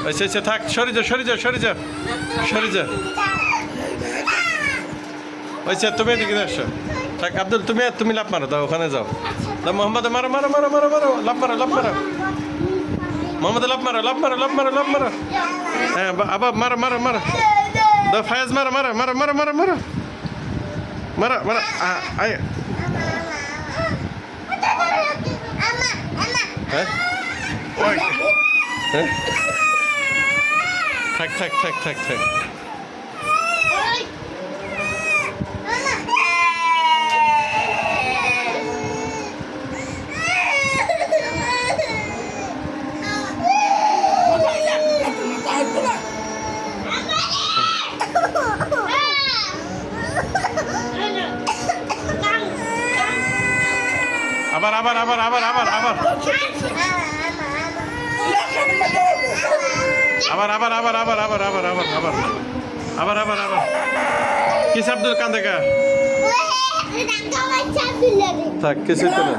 আচ্ছা আচ্ছা থাক, সরে যা সরে যা সরে যা সরে যা। আচ্ছা তুমি এদিকে আসো, থাক আব্দুল তুমি লাফ মারো, দাও ওখানে যাও, দাও মোহাম্মদ মারো মারো মারো মারো মারো লাফ মারো লাফ মারো, মোহাম্মদ লাফ মারো লাফ মারো লাফ মারো লাফ মারো। হ্যাঁ আবার মারো মারো মারো, দাও ফায়াজ মারো মারো মারো মারো মারো মারো মারো মারো। আয় হ্যাঁ হ্যাঁ থাক থাক থাক থাক থাক। আবার আবার আবার আবার আবার আবার আবার আবার আবার আবার আবার আবার আবার আবার আবার আবার আবার কি আব্দুল কান্দে কা থাক কিছু তো না।